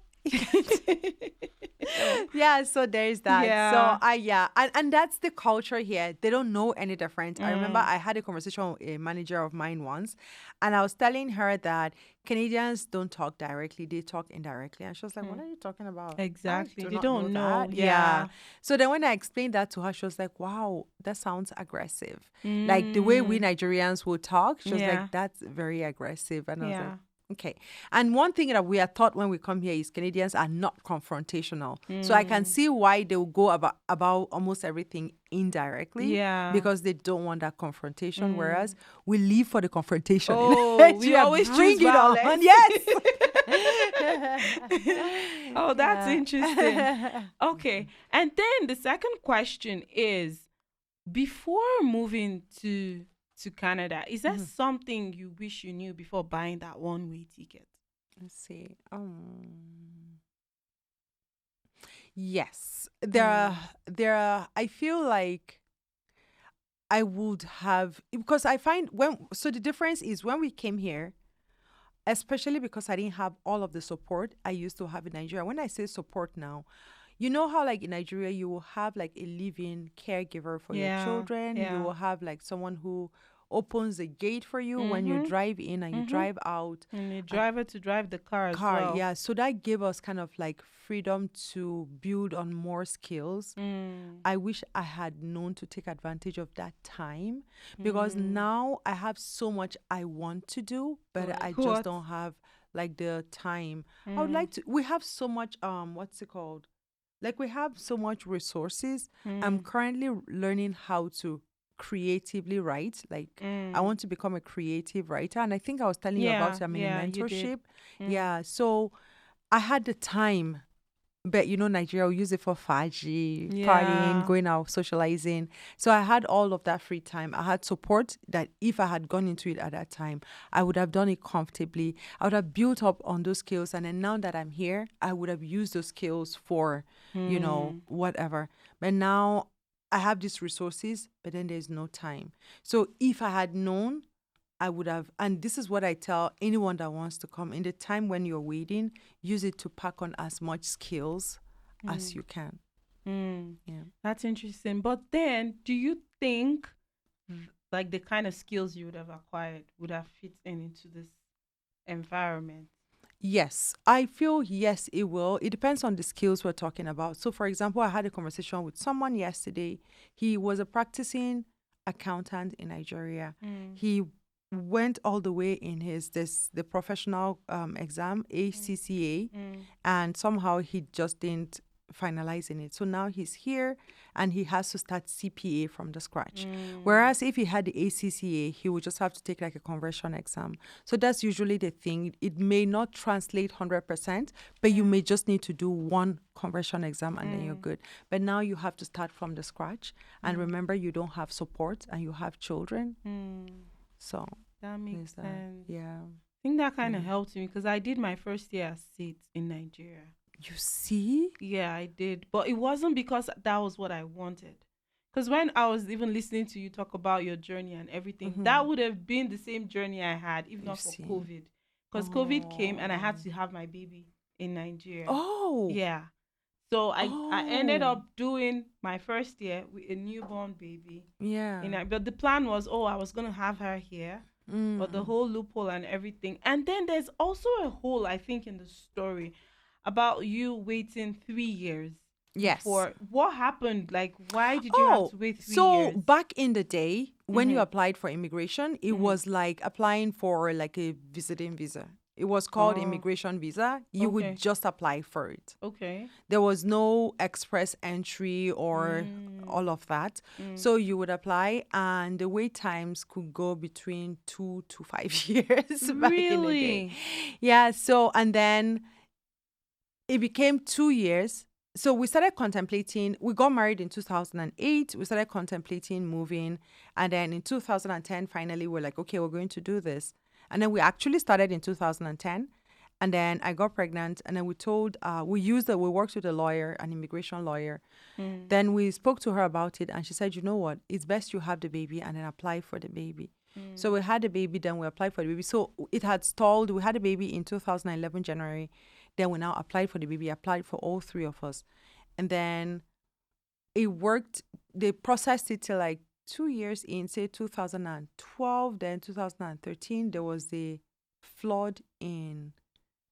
Yeah, so there's that. Yeah. So and that's the culture here. They don't know any different. I remember I had a conversation with a manager of mine once, and I was telling her that Canadians don't talk directly, they talk indirectly. And she was like, what are you talking about? I Exactly. do They not don't know. that. Yeah. So then when I explained that to her, she was like, wow, that sounds aggressive. Like the way we Nigerians will talk, she was Yeah. like, that's very aggressive. And I was Yeah. like, okay. And one thing that we are taught when we come here is Canadians are not confrontational. So I can see why they will go about almost everything indirectly. Yeah. Because they don't want that confrontation. Whereas we live for the confrontation. in Oh, we Nigeria. always Bring choose it on. violence. Yes. Oh, that's interesting. Okay. And then the second question is, before moving to Canada, is there something you wish you knew before buying that one-way ticket? Let's see. Yes. There are, I feel like I would have, because I find so the difference is when we came here, especially because I didn't have all of the support I used to have in Nigeria. When I say support now, you know how like in Nigeria, you will have like a living caregiver for your children. yeah. You will have like someone who opens the gate for you when you drive in and you drive out. And the driver to drive the car as well. Yeah. So that gave us kind of like freedom to build on more skills. I wish I had known to take advantage of that time, because now I have so much I want to do, but Like I what? just don't have like the time. I would like to, we have so much, what's it called? Like we have so much resources. I'm currently learning how to creatively write. Like I want to become a creative writer. And I think I was telling you about it. I'm in a you did. mentorship. Yeah. So I had the time, but you know, Nigeria will use it for faji, Yeah. partying, going out, socializing. So I had all of that free time. I had support that if I had gone into it at that time, I would have done it comfortably. I would have built up on those skills. And then now that I'm here, I would have used those skills for, you know, whatever. But now I have these resources, but then there's no time. So if I had known, I would have, and this is what I tell anyone that wants to come, in the time when you're waiting, use it to pack on as much skills as you can. Yeah. That's interesting. But then, do you think like the kind of skills you would have acquired would have fit into this environment? Yes, I feel yes, it will. It depends on the skills we're talking about. So, for example, I had a conversation with someone yesterday. He was a practicing accountant in Nigeria. He went all the way in the professional exam, ACCA, and somehow he just didn't finalizing it. So now he's here and he has to start CPA from the scratch. Whereas if he had the ACCA, he would just have to take like a conversion exam. So that's usually the thing. It may not translate 100%, but you may just need to do one conversion exam and then you're good. But now you have to start from the scratch. And remember, you don't have support and you have children. So That makes there's that. sense. Yeah. I think that kind of helped me because I did my first year as SIT in Nigeria. You see? Yeah, I did. But it wasn't because that was what I wanted. Because when I was even listening to you talk about your journey and everything, that would have been the same journey I had if not for see. COVID. Because COVID came and I had to have my baby in Nigeria. Oh. Yeah. So I ended Oh. up doing my first year with a newborn baby. Yeah. But the plan was, I was going to have her here. But the whole loophole and everything. And then there's also a hole, I think, in the story about you waiting 3 years. Yes. For what happened? Like, why did you have to wait 3 years? So back in the day, when you applied for immigration, it was like applying for like a visiting visa. It was called immigration visa. You would just apply for it. Okay. There was no express entry or all of that. So you would apply and the wait times could go between 2 to 5 years back in the day. Yeah. So, and then it became 2 years. So we started contemplating, we got married in 2008. We started contemplating moving. And then in 2010, finally, we're like, okay, we're going to do this. And then we actually started in 2010. And then I got pregnant. And then we worked with a lawyer, an immigration lawyer. Then we spoke to her about it. And she said, you know what? It's best you have the baby and then apply for the baby. So we had the baby, then we applied for the baby. So it had stalled. We had a baby in 2011, January. Then we now applied for the baby, applied for all three of us. And then it worked. They processed it till like 2 years in, say 2012, then 2013, there was a flood in,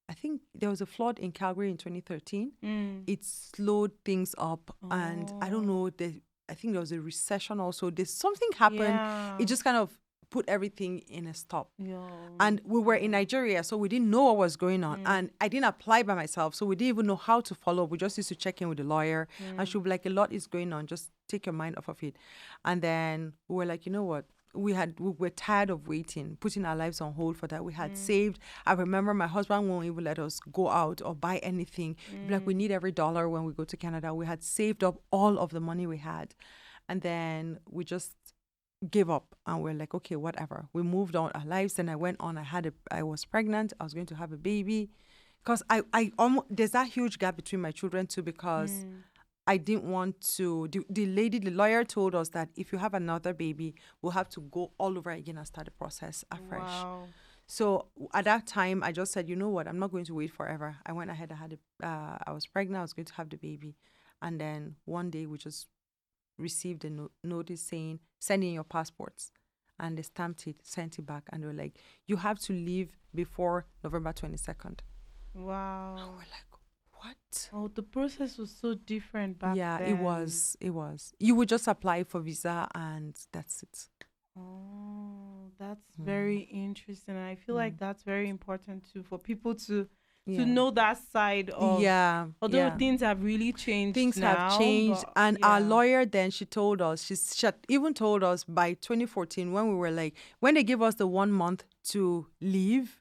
I think there was a flood in Calgary in 2013. It slowed things up. And I don't know, I think there was a recession also. There's something happened. Yeah. It just kind of put everything in a stop. Yeah. And we were in Nigeria, so we didn't know what was going on. And I didn't apply by myself, so we didn't even know how to follow. We just used to check in with the lawyer. And she would be like, a lot is going on. Just take your mind off of it. And then we were like, you know what? We were tired of waiting, putting our lives on hold for that. We had saved. I remember my husband won't even let us go out or buy anything. Be like, we need every dollar when we go to Canada. We had saved up all of the money we had. And then we just gave up and we're like, okay, whatever. We moved on our lives. Then I went on. I was pregnant. I was going to have a baby because I almost, there's that huge gap between my children too, because I didn't want to. The lawyer told us that if you have another baby, we'll have to go all over again and start the process afresh. Wow. So at that time, I just said, you know what? I'm not going to wait forever. I went ahead. I was pregnant. I was going to have the baby, and then one day we just received a notice saying, send in your passports. And they stamped it, sent it back. And they were like, you have to leave before November 22nd. Wow. And we're like, what? Oh, the process was so different back then. Yeah, it was. You would just apply for visa and that's it. Oh, that's very interesting. I feel like that's very important too for people to know that side of. Although things have really changed. Things now, have changed. but, And our lawyer then, she told us, she even told us by 2014 when we were like, when they gave us the 1 month to leave,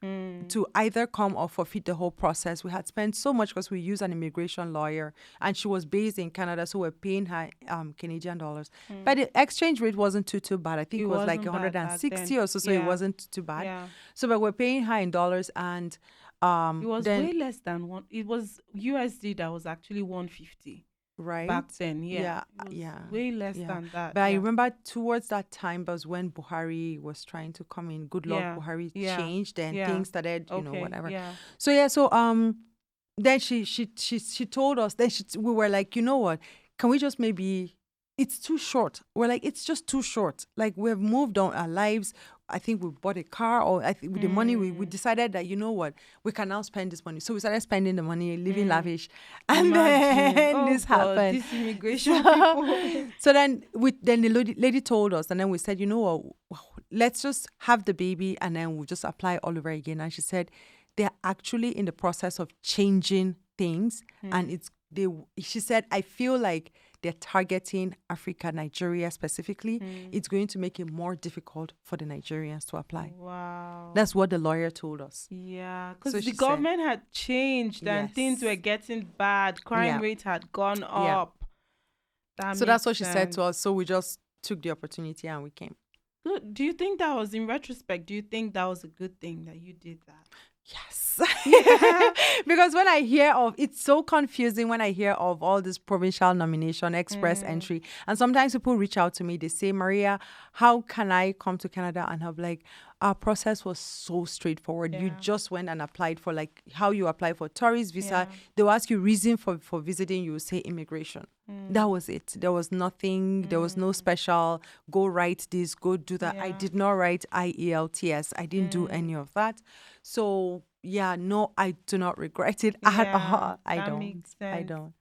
to either come or forfeit the whole process, we had spent so much because we used an immigration lawyer and she was based in Canada, so we're paying her Canadian dollars. But the exchange rate wasn't too bad. I think it was like 160 or so, so it wasn't too bad. Yeah. So but we're paying her in dollars and it was way less than one. It was USD that was actually 150 right back then. Yeah. Way less than that. But I remember towards that time was when Buhari was trying to come in. Good luck, Buhari changed and things started, you know, whatever. Yeah. So then she told us. Then we were like, you know what? Can we just maybe? It's too short. We're like, it's just too short. Like we've moved on our lives. I think we bought a car, or I think with the money we decided that, you know what, we can now spend this money. So we started spending the money, living lavish, and then this happened. This immigration people. So then the lady told us, and then we said, you know what, let's just have the baby, and then we'll just apply all over again. And she said they're actually in the process of changing things, and it's she said, I feel like they're targeting Africa, Nigeria specifically. It's going to make it more difficult for the Nigerians to apply. Wow. That's what the lawyer told us. Yeah, because So the she said, government had changed and things were yes. getting bad. Crime Yeah. rate had gone Yeah. up. That So that's makes what she said to sense. us. So we just took the opportunity and we came. Good. Do you think that was, in retrospect, do you think that was a good thing that you did that? Yes. Because when I hear of, it's so confusing when I hear of all this provincial nomination, express entry. And sometimes people reach out to me, they say, Maria, how can I come to Canada? And I'm like, our process was so straightforward. You Yeah. just went and applied for, like how you apply for tourist visa. Yeah. They'll ask you reason for visiting, you will say immigration. That was it. There was nothing, there was no special, go write this, go do that. I Yeah. did not write IELTS. I didn't do any of that. So yeah, no, I do not regret it at Yeah, all. I that don't. makes I sense. don't.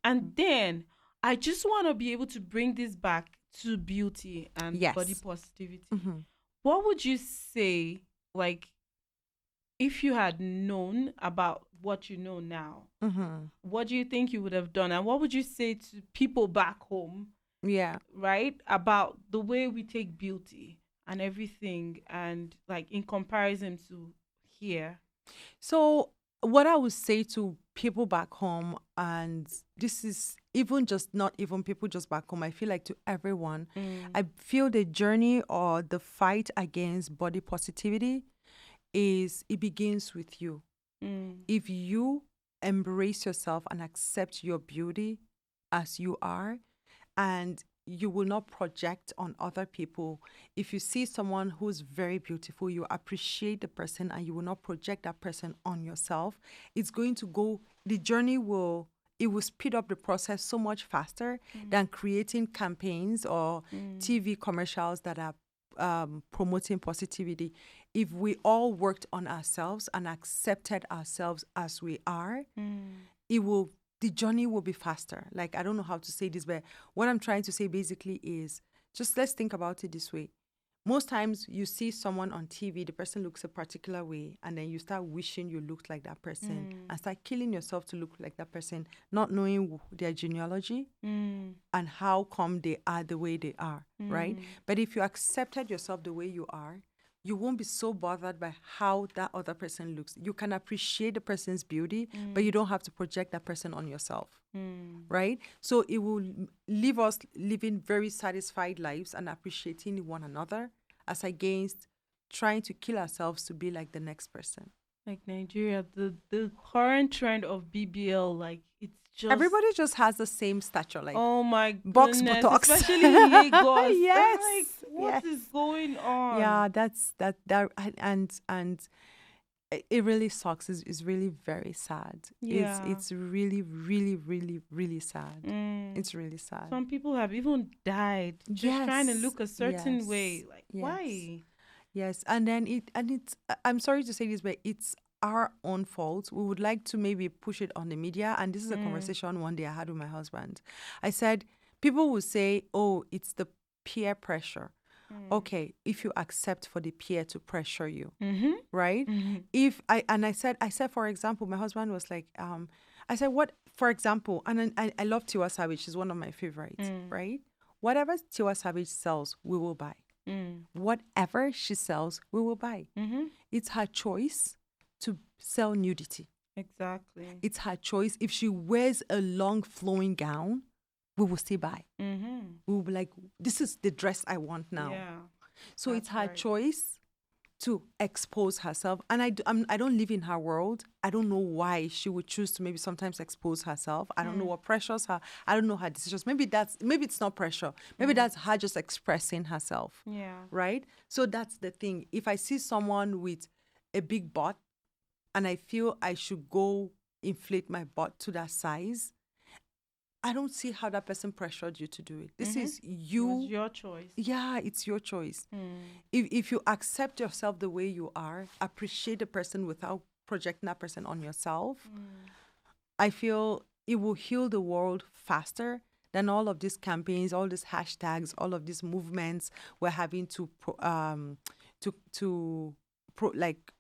And then I just want to be able to bring this back to beauty and Yes. body positivity. Mhm. What would you say, like, if you had known about what you know now, Mhm. what do you think you would have done? And what would you say to people back home, Yeah. right, about the way we take beauty and everything, and like in comparison to here? So what I would say to people back home, and this is even just not even people just back home, I feel like to everyone, I feel the journey or the fight against body positivity it begins with you. If you embrace yourself and accept your beauty as you are, and you will not project on other people. If you see someone who's very beautiful, you appreciate the person and you will not project that person on yourself. It's going to go, the journey will speed up the process so much faster than creating campaigns or TV commercials that are promoting positivity. If we all worked on ourselves and accepted ourselves as we are, the journey will be faster. Like, I don't know how to say this, but what I'm trying to say basically is just let's think about it this way. Most times you see someone on TV, the person looks a particular way, and then you start wishing you looked like that person and start killing yourself to look like that person, not knowing their genealogy and how come they are the way they are, right? But if you accepted yourself the way you are, you won't be so bothered by how that other person looks. You can appreciate the person's beauty, but you don't have to project that person on yourself, right? So it will leave us living very satisfied lives and appreciating one another as against trying to kill ourselves to be like the next person. Like Nigeria, the current trend of BBL, like it's just Everybody just has the same stature, like oh my box goodness, buttocks. especially in Lagos. Yes, I'm like, what is yes. going on? Yeah, that and it really sucks. It's really very sad. Yeah. It's really, really, really, really sad. It's really sad. Some people have even died just trying to Yes, look a certain yes, way. Like, yes. why? Yes, and then it's I'm sorry to say this, but it's our own fault. We would like to maybe push it on the media, and this is a conversation one day I had with my husband. I said people will say, "Oh, it's the peer pressure." Okay, if you accept for the peer to pressure you, right? I said, for example, my husband was like, I said, what, for example, and I love Tiwa Savage, she's one of my favorites, right? Whatever Tiwa Savage sells, we will buy. Whatever she sells, we will buy. It's her choice to sell nudity. Exactly. It's her choice. If she wears a long flowing gown, we will still buy. We will be like, this is the dress I want now. Yeah. So That's it's her right. choice to expose herself. And I don't live in her world. I don't know why she would choose to maybe sometimes expose herself. I don't know what pressures her. I don't know her decisions. Maybe it's not pressure. Maybe that's her just expressing herself. Yeah. Right? So that's the thing. If I see someone with a big butt and I feel I should go inflate my butt to that size, I don't see how that person pressured you to do it. This is It you. was your choice. Yeah, it's your choice. If you accept yourself the way you are, appreciate the person without projecting that person on yourself, I feel it will heal the world faster than all of these campaigns, all these hashtags, all of these movements we're having to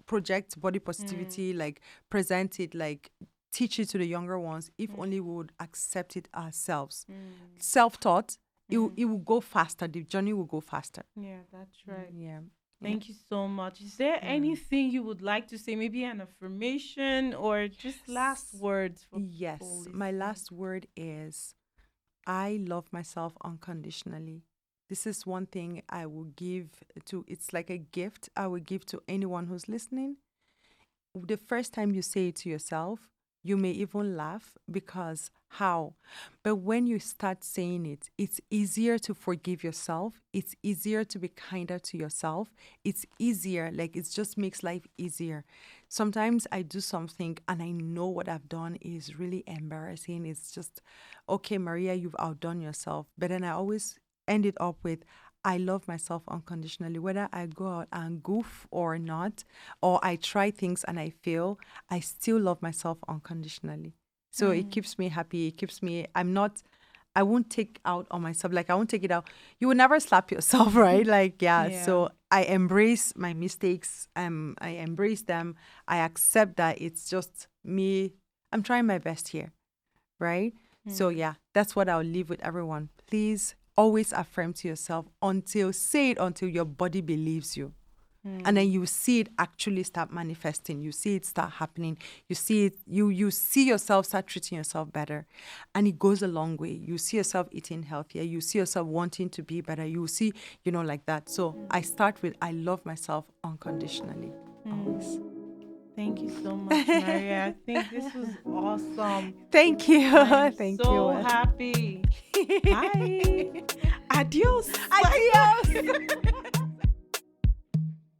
project body positivity, like present it like teach it to the younger ones if only we would accept it ourselves. Mm. Self-taught, it will go faster. The journey will go faster. Yeah, that's right. Yeah. Thank you so much. Is there anything you would like to say? Maybe an affirmation or just last words for Yes. people My listening? last word is I love myself unconditionally. This is one thing I will give to, it's like a gift I will give to anyone who's listening. The first time you say it to yourself, you may even laugh because how? But when you start saying it, it's easier to forgive yourself. It's easier to be kinder to yourself. It's easier, like it just makes life easier. Sometimes I do something and I know what I've done is really embarrassing. It's just, okay, Maria, you've outdone yourself. But then I always end it up with, I love myself unconditionally, whether I go out and goof or not, or I try things and I fail, I still love myself unconditionally. So it keeps me happy. It keeps me, I won't take out on myself. Like I won't take it out. You will never slap yourself, right? Like, Yeah. So I embrace my mistakes. I embrace them. I accept that it's just me. I'm trying my best here, right? So yeah, that's what I'll leave with everyone. Please always affirm to yourself say it until your body believes you. And then you see it actually start manifesting. You see it start happening. You see it, you see yourself start treating yourself better. And it goes a long way. You see yourself eating healthier. You see yourself wanting to be better. You see, like that. So I start with, I love myself unconditionally. Always. Thank you so much, Maria. I think this was awesome. Thank you. I'm Thank so you. happy. Bye. Adios. Adios.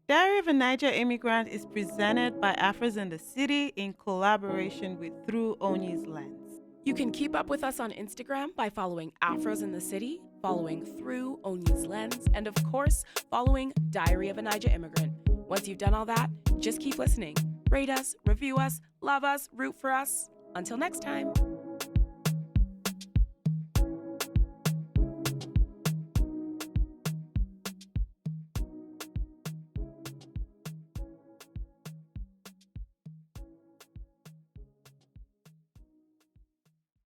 Diary of a Niger Immigrant is presented by Afros in the City in collaboration with Through Onyi's Lens. You can keep up with us on Instagram by following Afros in the City, following Through Onyi's Lens, and of course, following Diary of a Niger Immigrant. Once you've done all that, just keep listening. Rate us, review us, love us, root for us. Until next time.